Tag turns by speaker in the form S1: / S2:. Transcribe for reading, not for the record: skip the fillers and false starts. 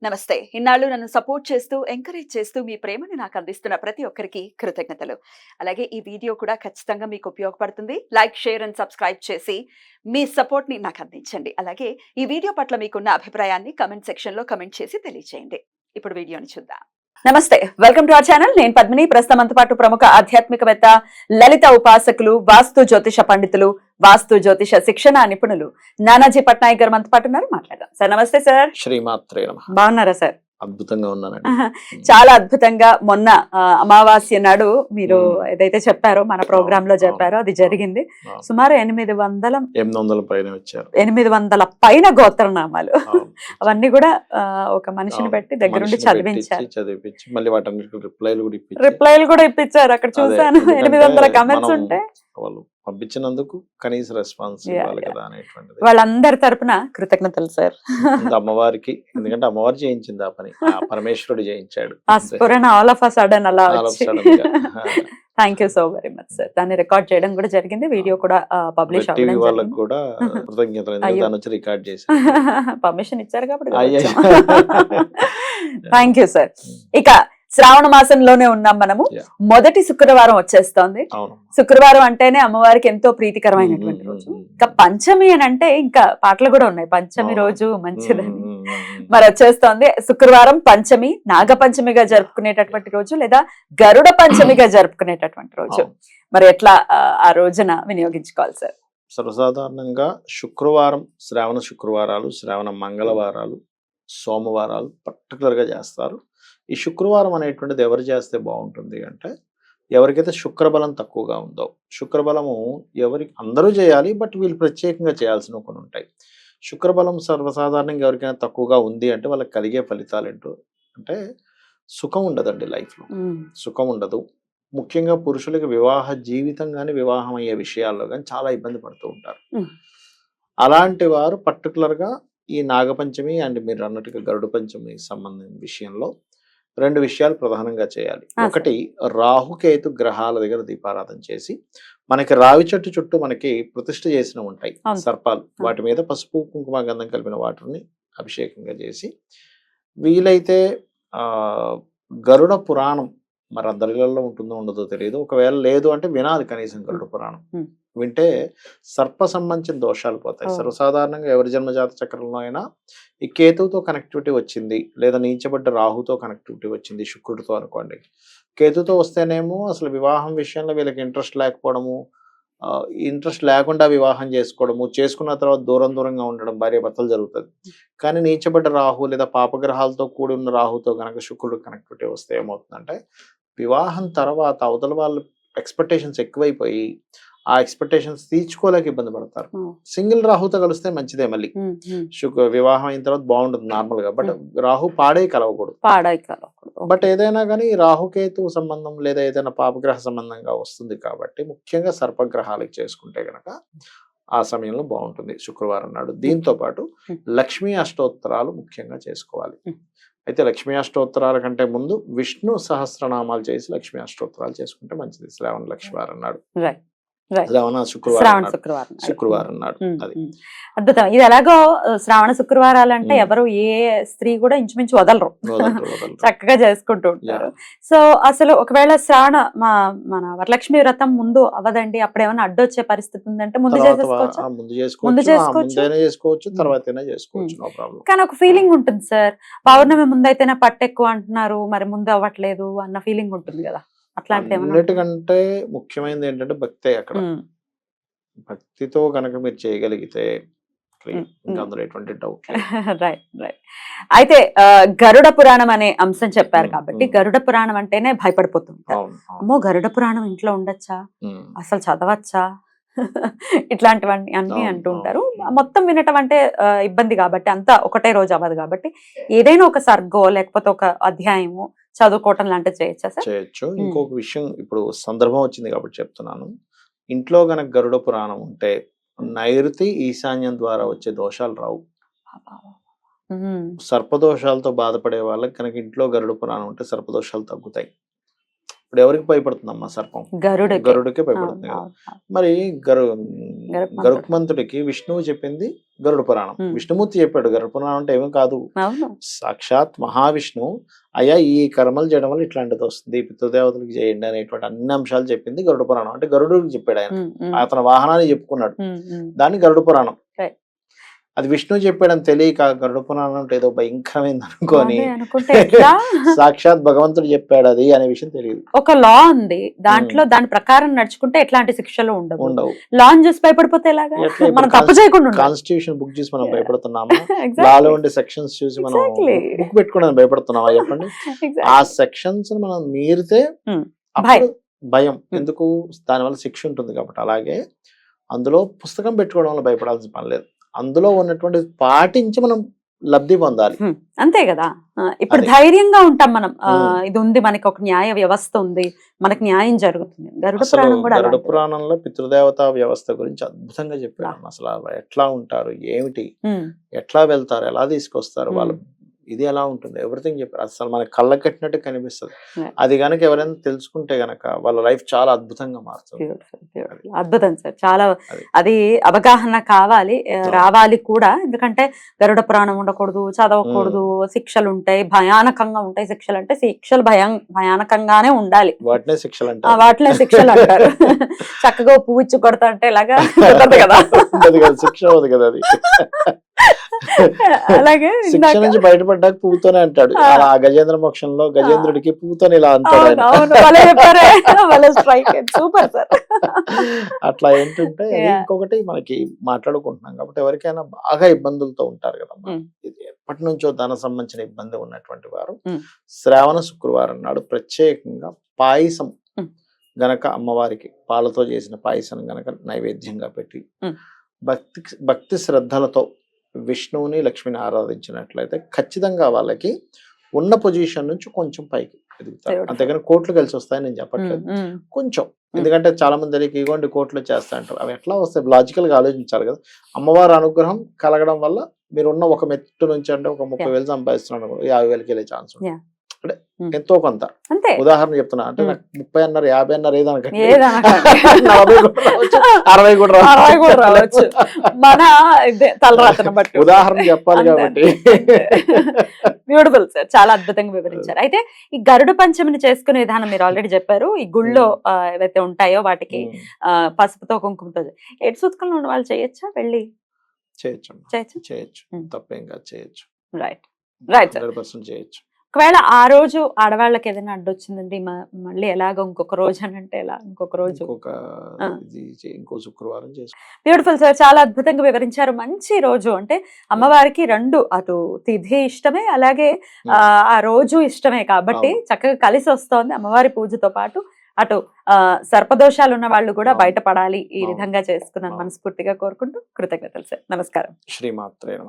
S1: నమస్తే. ఇన్నాళ్ళు నన్ను సపోర్ట్ చేస్తూ, ఎంకరేజ్ చేస్తూ మీ ప్రేమని నాకు అందిస్తున్న ప్రతి ఒక్కరికి కృతజ్ఞతలు. అలాగే ఈ వీడియో కూడా ఖచ్చితంగా మీకు ఉపయోగపడుతుంది. లైక్, షేర్ అండ్ సబ్స్క్రైబ్ చేసి మీ సపోర్ట్‌ని నాకు అందించండి. అలాగే ఈ వీడియో పట్ల మీకున్న అభిప్రాయాన్ని కామెంట్ సెక్షన్‌లో కామెంట్ చేసి తెలియజేయండి. ఇప్పుడు వీడియోని చూద్దాం. నమస్తే. Welcome to our channel. నేను పద్మిని. ప్రస్తుతం మనతో పాటు ప్రముఖ ఆధ్యాత్మికవేత్త, లలిత ఉపాసకులు, వాస్తు జ్యోతిష పండితులు, వాస్తు జ్యోతిష శిక్షణ నిపుణులు నానాజీ పట్నాయక్ గారు మనతో పాటు ఉన్నారు. మాట్లాడదాం. సార్ నమస్తే సార్.
S2: శ్రీమాత్రే నమః.
S1: బాగున్నారా సార్?
S2: అద్భుతంగా ఉన్నానండి.
S1: చాలా అద్భుతంగా. మొన్న అమావాస్య నాడు మీరు ఏదైతే చెప్పారో మన ప్రోగ్రామ్ లో చెప్పారో అది జరిగింది. సుమారు
S2: 800 పైన వచ్చారు.
S1: 800 పైన గోత్రనామాలు అవన్నీ కూడా ఒక మనిషిని పెట్టి దగ్గరుండి
S2: చదివించి మళ్ళీ వాటి
S1: రిప్లైలు కూడా ఇప్పించారు. అక్కడ చూసాను 800 కమెంట్స్ ఉంటే
S2: వాళ్ళు పంపించినందుకు కనీస రెస్పాన్స్ ఇవ్వాలి కదా అనేటువంటిది.
S1: వాళ్ళందరి తరపున కృతజ్ఞతలు సార్.
S2: అమ్మవారికి, ఎందుకంటే అమ్మవారు చేయించింది ఆ పని, ఆ పరమేశ్వరుడు చేయించాడు.
S1: ఆ స్ఫురణ ఆల్ ఆఫ్ అ సడన్ అలా thank you so very much sir. దాన్ని రికార్డ్ చేయడం కూడా జరిగింది, వీడియో కూడా పబ్లిష్ అవ్వడం
S2: వాళ్ళకి కూడా కృతజ్ఞతలు. దాని వచ్చి రికార్డ్ చేసి
S1: పర్మిషన్ ఇచ్చారు కాబట్టి థ్యాంక్ యూ సార్. ఇక శ్రావణ మాసంలోనే ఉన్నాం మనము. మొదటి శుక్రవారం వచ్చేస్తోంది. శుక్రవారం అంటేనే అమ్మవారికి ఎంతో ప్రీతికరమైనటువంటి రోజు. ఇంకా పంచమి అని అంటే ఇంకా పాటలు కూడా ఉన్నాయి, పంచమి రోజు మంచిదని. మరి వచ్చేస్తోంది శుక్రవారం పంచమి, నాగ పంచమిగా జరుపుకునేటటువంటి రోజు, లేదా గరుడ పంచమిగా జరుపుకునేటటువంటి రోజు. మరి ఎట్లా ఆ రోజున వినియోగించుకోవాలి సార్?
S2: సర్వసాధారణంగా శుక్రవారం, శ్రావణ శుక్రవారాలు, శ్రావణ మంగళవారాలు, సోమవారాలు పర్టికులర్ గా చేస్తారు. ఈ శుక్రవారం అనేటువంటిది ఎవరు చేస్తే బాగుంటుంది అంటే, ఎవరికైతే శుక్రబలం తక్కువగా ఉందో, శుక్రబలము అందరూ చేయాలి, బట్ వీళ్ళు ప్రత్యేకంగా చేయాల్సిన కొన్ని ఉంటాయి. శుక్రబలం సర్వసాధారణంగా ఎవరికైనా తక్కువగా ఉంది అంటే వాళ్ళకి కలిగే ఫలితాలు ఏంటో అంటే, సుఖం ఉండదండి లైఫ్లో, సుఖం ఉండదు. ముఖ్యంగా పురుషులకి వివాహ జీవితం కానీ, వివాహం అయ్యే విషయాల్లో కానీ చాలా ఇబ్బంది పడుతూ ఉంటారు. అలాంటి వారు పర్టికులర్గా ఈ నాగపంచమి అండ్ మీరు అన్నట్టుగా గరుడ పంచమి సంబంధించిన విషయంలో 2 విషయాలు ప్రధానంగా చేయాలి. ఒకటి, రాహుకేతు గ్రహాల దగ్గర దీపారాధన చేసి, మనకి రావి చెట్టు చుట్టూ మనకి ప్రతిష్ఠ చేసిన ఉంటాయి సర్పాలు, వాటి మీద పసుపు కుంకుమ గంధం కలిపిన వాటిని అభిషేకంగా చేసి, వీలైతే గరుడ పురాణం మరి అందరిలో ఉంటుందో ఉండదో తెలియదు, ఒకవేళ లేదు అంటే వినాలి కనీసం గరుడ పురాణం. వింటే సర్ప సంబంధించిన దోషాలు పోతాయి. సర్వసాధారణంగా ఎవరి జన్మజాత చక్రంలో అయినా ఈ కేతువుతో కనెక్టివిటీ వచ్చింది, లేదా నీచబడ్డ రాహుతో కనెక్టివిటీ వచ్చింది, శుక్రుడితో అనుకోండి. కేతుతో వస్తేనేమో అసలు వివాహం విషయంలో వీళ్ళకి ఇంట్రెస్ట్ లేకపోవడము, ఇంట్రెస్ట్ లేకుండా వివాహం చేసుకోవడము, చేసుకున్న తర్వాత దూరంగా ఉండడం, భార్య భర్తలు జరుగుతుంది. కానీ నీచబడ్డ రాహు లేదా పాపగ్రహాలతో కూడి ఉన్న రాహుతో కనుక శుక్రుడు కనెక్టివిటీ వస్తే ఏమవుతుందంటే, వివాహం తర్వాత అవతల వాళ్ళు ఎక్స్పెక్టేషన్స్ ఎక్కువైపోయి ఆ ఎక్స్పెక్టేషన్స్ తీర్చుకోలేక ఇబ్బంది పడతారు. సింగిల్ రాహుతో కలిస్తే మంచిదే, మళ్ళీ వివాహం అయిన తర్వాత బాగుంటుంది నార్మల్ గా, బట్ రాహు పాడే కలవకూడదు. బట్ ఏదైనా కానీ రాహుకేతు సంబంధం లేదా ఏదైనా పాపగ్రహ సంబంధంగా వస్తుంది కాబట్టి ముఖ్యంగా సర్పగ్రహాలకు చేసుకుంటే గనక ఆ సమయంలో బాగుంటుంది శుక్రవారం నాడు. దీంతో పాటు లక్ష్మీ అష్టోత్తరాలు ముఖ్యంగా చేసుకోవాలి. అయితే లక్ష్మీ అష్టోత్తరాల కంటే ముందు విష్ణు సహస్రనామాలు చేసి లక్ష్మీ అష్టోత్తరాలు చేసుకుంటే మంచిది శ్రావణ లక్ష్మీవారం నాడు. శుక్రవారం నాడు అది
S1: అద్భుతం. ఇది ఎలాగో శ్రావణ శుక్రవారాలు అంటే ఎవరు ఏ స్త్రీ కూడా ఇంచుమించు వదలరు, చక్కగా చేసుకుంటూ ఉంటారు. సో అసలు ఒకవేళ మన వరలక్ష్మి వ్రతం ముందు అవదండి, అప్పుడేమైనా అడ్డొచ్చే పరిస్థితి ఉందంటే ముందు
S2: చేసుకోవచ్చు, తర్వాత చేసుకోవచ్చు.
S1: కానీ ఒక ఫీలింగ్ ఉంటుంది సార్, పౌర్ణమి ముందైతేనే పట్టు ఎక్కువ అంటున్నారు, మరి ముందు అవ్వట్లేదు అన్న ఫీలింగ్ ఉంటుంది కదా.
S2: అన్నిటికంటే ముఖ్యమైనది ఏంటంటే భక్తే. అక్కడ భక్తితో కనుక మీరు చేయగలిగితే అందులో ఎటువంటి డౌట్.
S1: Right right. అయితే గరుడ పురాణం అనే అంశం చెప్పారు కాబట్టి, గరుడ పురాణం అంటేనే భయపడిపోతుంటారు. అమ్మో గరుడ పురాణం ఇంట్లో ఉండొచ్చా, అసలు చదవచ్చా, ఇట్లాంటివన్నీ అన్ని అంటూ ఉంటారు. మొత్తం వినటం అంటే ఇబ్బంది కాబట్టి, అంతా ఒకటే రోజు అవ్వదు కాబట్టి, ఏదైనా ఒక సర్గో లేకపోతే ఒక అధ్యాయము చదువుకోవటం లాంటివి చేయొచ్చా సార్?
S2: చేయొచ్చు. ఇంకొక విషయం, ఇప్పుడు సందర్భం వచ్చింది కాబట్టి చెప్తున్నాను. ఇంట్లో గనక గరుడ పురాణం ఉంటే నైరుతి ఈశాన్యం ద్వారా వచ్చే దోషాలు రావు. సర్పదోషాలతో బాధపడే వాళ్ళకి కనుక ఇంట్లో గరుడ పురాణం ఉంటే సర్పదోషాలు తగ్గుతాయి. ఇప్పుడు ఎవరికి భయపడుతుందమ్మా సర్పం?
S1: గరుడకి.
S2: గరుడికే భయపడుతుంది కదా.
S1: అవును, అవును.
S2: మరి
S1: గరుత్మంతుడు.
S2: గరుత్మంతుడికి విష్ణువు చెప్పింది గరుడ పురాణం. విష్ణుమూర్తి చెప్పాడు గరుడ పురాణం అంటే ఏమీ కాదు,
S1: అవును.
S2: సాక్షాత్ మహావిష్ణువు అయ్యా ఈ కర్మలు చేయడం వల్ల ఇట్లాంటిది వస్తుంది, పితృదేవతలకు చేయండి అనేటువంటి అన్ని అంశాలు చెప్పింది గరుడ పురాణం. అంటే గరుడికి చెప్పాడు ఆయన, అతని వాహనాన్ని చెప్పుకున్నాడు, దాన్ని గరుడ పురాణం.
S1: Right.
S2: అది విష్ణు చెప్పాడని తెలియక గరుడ పురాణం అంటే ఏదో భయంకరమైంది అనుకొని
S1: అదే అనుకుంటే ఎట్లా?
S2: సాక్షాత్ భగవంతుడు చెప్పాడు అది అనే విషయం తెలియదు.
S1: ఒక లా ఉంది, దాంట్లో దాని ప్రకారం నడుచుకుంటే ఎట్లాంటి శిక్షలు ఉండవు.
S2: ఉండవు.
S1: లాని చూసి భయపడిపోతే ఎలాగా?
S2: ఎట్లా
S1: మనం తప్పు చేయకుండా ఉండాలి.
S2: కాన్స్టిట్యూషన్ బుక్ చేసి మనం భయపడుతున్నామా?
S1: Exactly.
S2: లాలో ఉండే సెక్షన్స్ చూసి మనం
S1: Exactly.
S2: బుక్ పెట్టుకోవడానికి భయపడుతున్నామా చెప్పండి?
S1: Exactly.
S2: ఆ సెక్షన్స్ మనం మీరితే అప్పుడు భయం ఎందుకు? దానివల్ల శిక్ష ఉంటుంది కాబట్టి. అలాగే అందులో పుస్తకం పెట్టుకోవడం వల్ల భయపడాల్సిన పని లేదు, అందులో ఉన్నటువంటి పాటించి మనం లబ్ధి పొందాలి.
S1: అంతే కదా. ఇప్పుడు
S2: అది.
S1: ధైర్యంగా ఉంటాం మనం. ఇది ఉంది, మనకి ఒక న్యాయ వ్యవస్థ ఉంది, మనకి న్యాయం జరుగుతుంది. గరుడ
S2: అసలు
S1: పురాణం కూడా
S2: గరుడ
S1: అలాంటిదే.
S2: పురాణంలో పితృదేవతా వ్యవస్థ గురించి అద్భుతంగా చెప్పాడు. అసలు ఎట్లా ఉంటారు, ఏమిటి,
S1: ఉమ్,
S2: ఎట్లా వెళ్తారు, ఎలా తీసుకొస్తారు, వాళ్ళ ఇది ఎలా ఉంటుంది, ఎవ్రీథింగ్ చెప్పారు. అసలు మనకి కళ్ళకి కట్టినట్టు కనిపిస్తుంది.
S1: Yeah.
S2: అది కనుక ఎవరైనా తెలుసుకుంటే గనక వాళ్ళ లైఫ్ చాలా అద్భుతంగా మారుతుంది.
S1: beautiful, beautiful. అద్భుతం సార్. చాలా
S2: అది.
S1: అది అవగాహన కావాలి, రావాలి కూడా. ఎందుకంటే గరుడ పురాణం ఉండకూడదు, చదవకూడదు, శిక్షలు ఉంటాయి, భయానకంగా ఉంటాయి శిక్షలు. అంటే శిక్షలు భయానకంగానే ఉండాలి.
S2: వాటినే శిక్షలు అంటే
S1: వాటిలో శిక్షలు అంటారు. చక్కగా పువ్వు ఇచ్చి కొడతా అంటే ఇలాగా కుదరదు కదా.
S2: ఉండదు కదా, శిక్ష అవ్వదు కదా అది.
S1: అలాగే
S2: శిక్ష
S1: ఇందాక
S2: నుంచి బయటపడ్డాక పువ్వుతోనే అంటాడు. అలా ఆ గజేంద్ర మోక్షంలో గజేంద్రుడికి పువ్వుతోనే ఇలా అంటాడు
S1: అవును,
S2: ఆయన.
S1: అవును, భలే చెప్పారే. భలే స్ట్రైక్. Super sir.
S2: అట్లా ఏంటంటే అది
S1: Yeah.
S2: ఇంకొకటి మనకి మాట్లాడుకుంటున్నాం కాబట్టి ఎవరికైనా బాగా ఇబ్బందులతో ఉంటారు కదా, ఇది ఎప్పటి నుంచో ధన సంబంధించిన ఇబ్బంది ఉన్నటువంటి వారు శ్రావణ శుక్రవారం నాడు ప్రత్యేకంగా పాయసం గనక అమ్మవారికి పాలతో చేసిన పాయసం గనక నైవేద్యంగా పెట్టి భక్తి శ్రద్ధలతో విష్ణువుని లక్ష్మిని ఆరాధించినట్లయితే ఖచ్చితంగా వాళ్ళకి ఉన్న పొజిషన్ నుంచి కొంచెం పైకి ఎదుగుతారు. అంతేగాని కోట్లు కలిసి వస్తాయని నేను చెప్పట్లేదు, కొంచెం. ఎందుకంటే చాలా మంది తెలియక ఇగోండి కోట్లు చేస్తా అంటారు. అవి ఎట్లా వస్తాయి? లాజికల్ గా ఆలోచించాలి కదా. అమ్మవారి అనుగ్రహం కలగడం వల్ల మీరు ఉన్న ఒక మెట్టు నుంచి అంటే ఒక 30,000 సంపాదిస్తున్నాడు, 50,000కి వెళ్ళే ఛాన్స్ ఉంది. అంటే ఎంతో కొంత
S1: అంతే.
S2: ఉదాహరణ చెప్తున్నా, అంటే నాకు 30 అన్నారు, 50 అన్నారు, ఏదనకండి,
S1: ఏదనకండి.
S2: 40 కూడా రావచ్చు, 60 కూడా
S1: 60 కూడా రావచ్చు. మన తలరాతను బట్టి
S2: ఉదాహరణ చెప్పాలి కాబట్టి.
S1: బ్యూటిఫుల్ సార్, చాలా అద్భుతంగా వివరించారు. అయితే ఈ గరుడ పంచమిని చేసుకునే విధానం మీరు ఆల్రెడీ చెప్పారు. ఈ గుళ్ళో ఏవైతే ఉంటాయో వాటికి పసుపుతో కుంకుమతో ఎటు సూత్కంలో ఉన్న వాళ్ళు చేయొచ్చా? వెళ్ళి
S2: చేయొచ్చు, తప్పేం కాదు, చేయొచ్చు.
S1: Right, right sir.
S2: 100% చేయొచ్చు.
S1: ఒకవేళ ఆ రోజు ఆడవాళ్ళకి ఏదైనా అడ్డొచ్చిందండి, మళ్ళీ ఎలాగో ఇంకొక రోజు అని అంటే ఎలా? ఇంకొక రోజు
S2: ఇంకో శుక్రవారం చేసుకో.
S1: బ్యూటిఫుల్ సార్, చాలా అద్భుతంగా వివరించారు. మంచి రోజు అంటే అమ్మవారికి రెండు, అటు తిథి ఇష్టమే, అలాగే ఆ రోజు ఇష్టమే కాబట్టి చక్కగా కలిసి వస్తోంది. అమ్మవారి పూజతో పాటు అటు సర్పదోషాలు ఉన్న వాళ్ళు కూడా బయటపడాలి. ఈ విధంగా చేసుకున్నాను మనస్ఫూర్తిగా కోరుకుంటూ కృతజ్ఞతలు సార్. నమస్కారం.
S2: శ్రీమాత్రే నమః.